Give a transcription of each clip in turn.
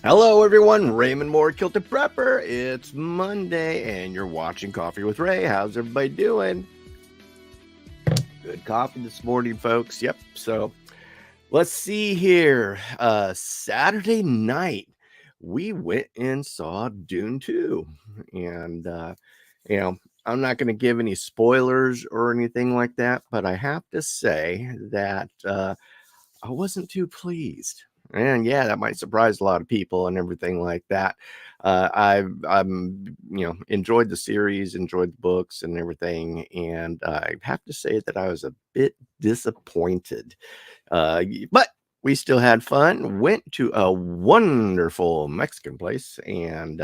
Hello, everyone. Raymond Moore, Kilted Prepper. It's Monday, and you're watching Coffee with Ray. How's everybody doing? Good coffee this morning, folks. Yep. So let's see here. Saturday night, we went and saw Dune 2. And, you know, I'm not going to give any spoilers or anything like that, but I have to say that I wasn't too pleased. And yeah, that might surprise a lot of people and everything like that. I'm enjoyed the series, enjoyed the books and everything, and I have to say that I was a bit disappointed. But we still had fun. Went to a wonderful Mexican place, and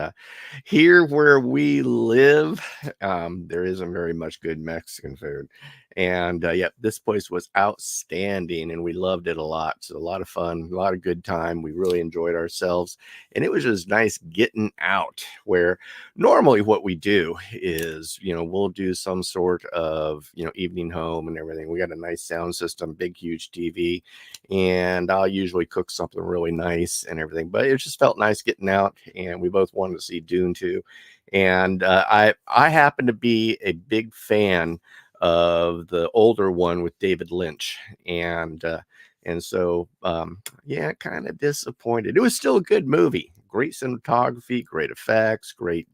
here where we live, there isn't very much good Mexican food. And yeah, this place was outstanding, and we loved it a lot. So a lot of fun, a lot of good time. We really enjoyed ourselves, and it was just nice getting out. Where normally what we do is, we'll do some sort of evening home and everything. We got a nice sound system, big huge TV, and I'll usually cook something really nice and everything. But it just felt nice getting out, and we both wanted to see Dune 2. And I happen to be a big fan of the older one with David Lynch, and so yeah, kind of disappointed. It was still a good movie, great cinematography, great effects, great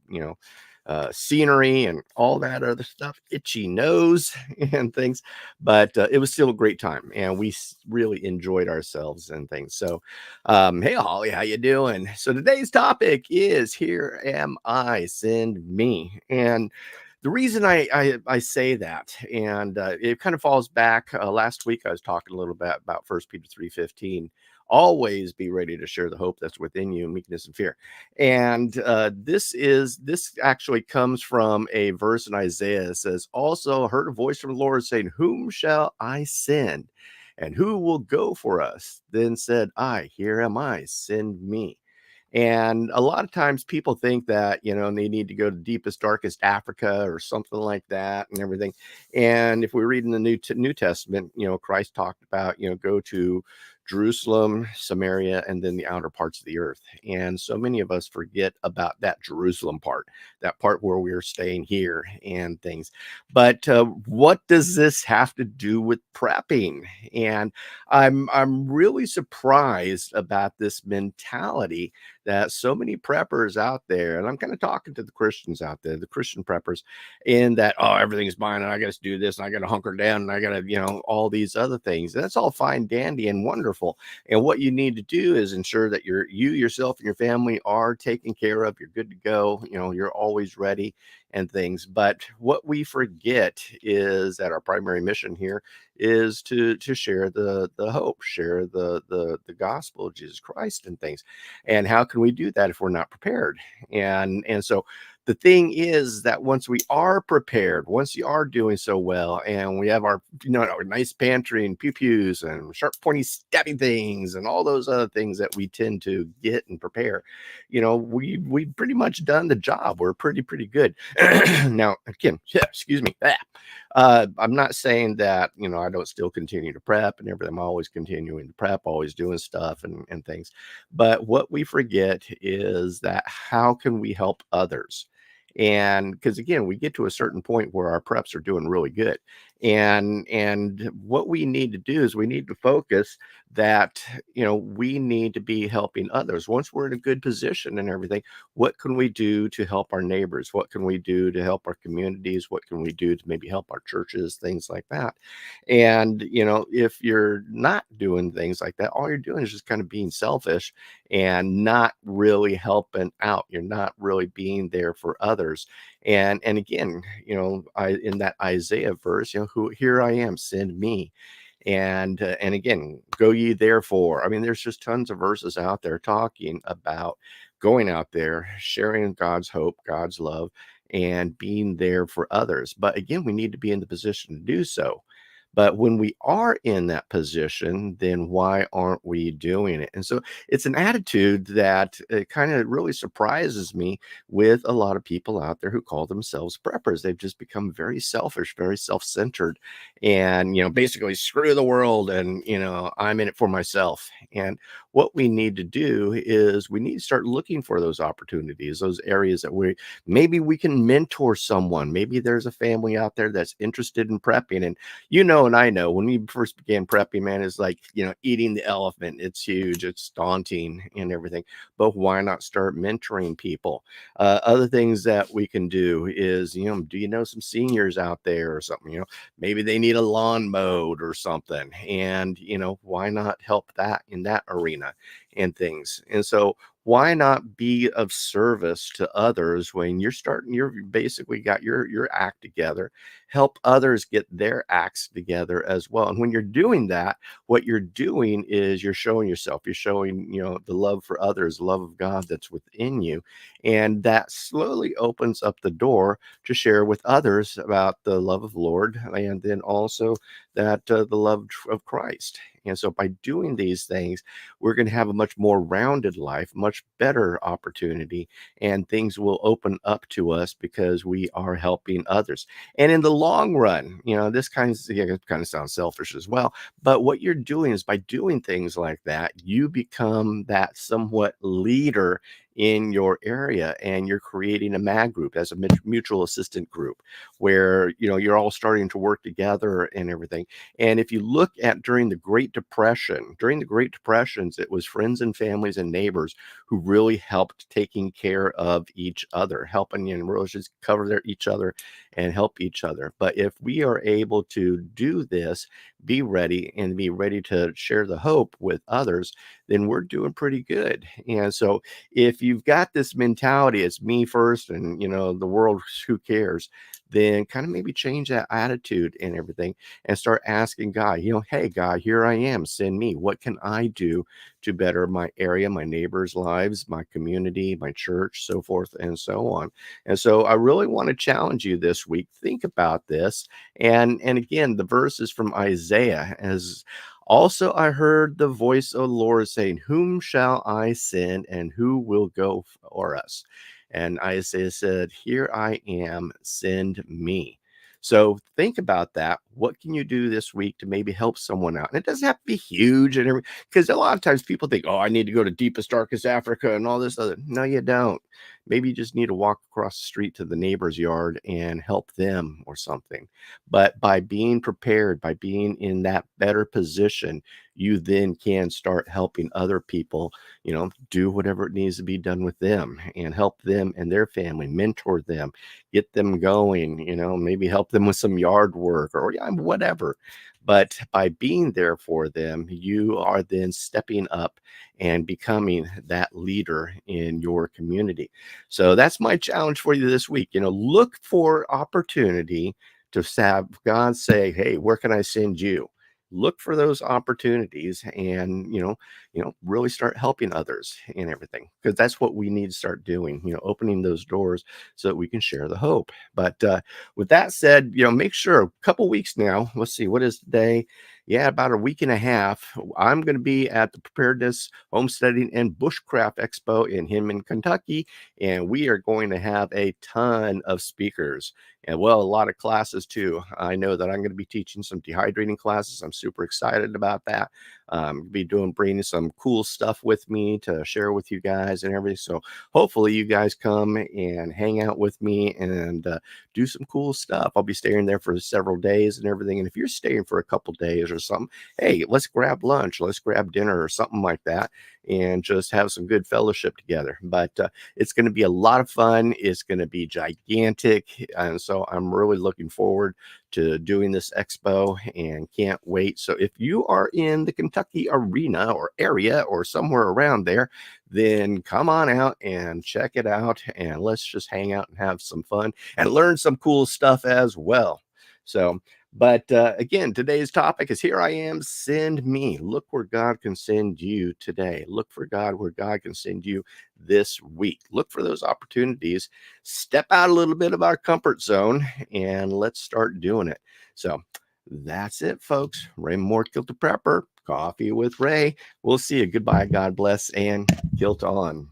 scenery and all that other stuff, itchy nose and things, but it was still a great time, and we really enjoyed ourselves and things. So hey Holly, how you doing? So today's topic is Here Am I, Send Me. And the reason I say that, and it kind of falls back. Last week I was talking a little bit about First Peter 3:15. Always be ready to share the hope that's within you, meekness and fear. And this actually comes from a verse in Isaiah. It says, "Also heard a voice from the Lord saying, Whom shall I send? And who will go for us? Then said I, Here am I, send me." And a lot of times people think that, they need to go to deepest, darkest Africa or something like that and everything. And if we read in the New Testament, Christ talked about, go to Jerusalem, Samaria, and then the outer parts of the earth. And so many of us forget about that Jerusalem part, that part where we're staying here and things. But what does this have to do with prepping? And I'm really surprised about this mentality that so many preppers out there, and I'm kind of talking to the Christians out there, the Christian preppers, in that, oh, everything's mine, and I got to do this, and I got to hunker down, and I got to, all these other things. And that's all fine, dandy, and wonderful. And what you need to do is ensure that you yourself and your family are taken care of. You're good to go. You're always ready and things. But what we forget is that our primary mission here is to share the hope, share the gospel of Jesus Christ and things. And how can we do that if we're not prepared? And so the thing is that once we are prepared, once you are doing so well, and we have our our nice pantry and pew pews and sharp pointy stabbing things and all those other things that we tend to get and prepare, we've pretty much done the job. We're pretty good. Now again, yeah, excuse me. I'm not saying that I don't still continue to prep and everything. I'm always continuing to prep, always doing stuff and things. But what we forget is that how can we help others? And because again, we get to a certain point where our preps are doing really good. And what we need to do is we need to focus that we need to be helping others. Once we're in a good position and everything, what can we do to help our neighbors? What can we do to help our communities? What can we do to maybe help our churches? Things like that. And if you're not doing things like that, all you're doing is just kind of being selfish and not really helping out. You're not really being there for others. And again, I in that Isaiah verse, who here I am, send me. And again, go ye therefore. I mean, there's just tons of verses out there talking about going out there, sharing God's hope, God's love, and being there for others. But again, we need to be in the position to do so. But when we are in that position, then why aren't we doing it? And so it's an attitude that kind of really surprises me with a lot of people out there who call themselves preppers. They've just become very selfish, very self-centered, and basically screw the world, and I'm in it for myself. And what we need to do is we need to start looking for those opportunities, those areas that we maybe we can mentor someone. Maybe there's a family out there that's interested in prepping, and and I know when we first began prepping, man, it's like, eating the elephant. It's huge, it's daunting and everything. But why not start mentoring people? Other things that we can do is, do you know some seniors out there or something? Maybe they need a lawn mowed or something. And, why not help that in that arena and things? And so, why not be of service to others when you're basically got your act together, help others get their acts together as well. And when you're doing that, what you're doing is you're showing yourself, you're showing, the love for others, love of God that's within you. And that slowly opens up the door to share with others about the love of the Lord, and then also that the love of Christ. And so by doing these things, we're going to have a much more rounded life, much better opportunity, and things will open up to us because we are helping others. And in the long run, this kind of sounds selfish as well. But what you're doing is by doing things like that, you become that somewhat leader in your area, and you're creating a MAG group as a mutual assistant group where you're all starting to work together and everything. And if you look at during the Great Depressions, it was friends and families and neighbors who really helped taking care of each other, helping really just cover each other and help each other. But if we are able to do this, be ready to share the hope with others, then we're doing pretty good. And so if you've got this mentality, it's me first and the world, who cares, then kind of maybe change that attitude and everything and start asking God, hey, God, here I am, send me. What can I do to better my area, my neighbors' lives, my community, my church, so forth and so on? And so I really want to challenge you this week. Think about this. And again, the verse is from Isaiah. As also I heard the voice of the Lord saying, whom shall I send, and who will go for us? And Isaiah said, here I am, send me. So think about that. What can you do this week to maybe help someone out? And it doesn't have to be huge and everything, because a lot of times people think, oh, I need to go to deepest, darkest Africa and all this other. No, you don't. Maybe you just need to walk across the street to the neighbor's yard and help them or something. But by being prepared, by being in that better position, you then can start helping other people, do whatever it needs to be done with them and help them and their family, mentor them, get them going, maybe help them with some yard work or yeah, whatever. But by being there for them, you are then stepping up and becoming that leader in your community. So that's my challenge for you this week. Look for opportunity to have God say, hey, where can I send you? Look for those opportunities and, really start helping others and everything, because that's what we need to start doing, opening those doors so that we can share the hope. But with that said, make sure a couple weeks now, let's see, what is today? Yeah, about a week and a half. I'm going to be at the Preparedness, Homesteading, and Bushcraft Expo in Hinman, Kentucky, and we are going to have a ton of speakers and well, a lot of classes too. I know that I'm going to be teaching some dehydrating classes. I'm super excited about that. Be bringing some cool stuff with me to share with you guys and everything. So hopefully you guys come and hang out with me and do some cool stuff. I'll be staying there for several days and everything. And if you're staying for a couple days or something, hey, let's grab lunch, let's grab dinner or something like that, and just have some good fellowship together. But it's going to be a lot of fun. It's going to be gigantic. And so I'm really looking forward to doing this expo and can't wait. So if you are in the Kentucky arena or area or somewhere around there, then come on out and check it out. And let's just hang out and have some fun and learn some cool stuff as well. So, but again, today's topic is here I am, send me. Look where God can send you today. Look for God where God can send you this week. Look for those opportunities. Step out a little bit of our comfort zone and let's start doing it. So That's it, folks. Ray Moore, Kilter Prepper, Coffee with Ray. We'll see you. Goodbye. God bless, and kilt on.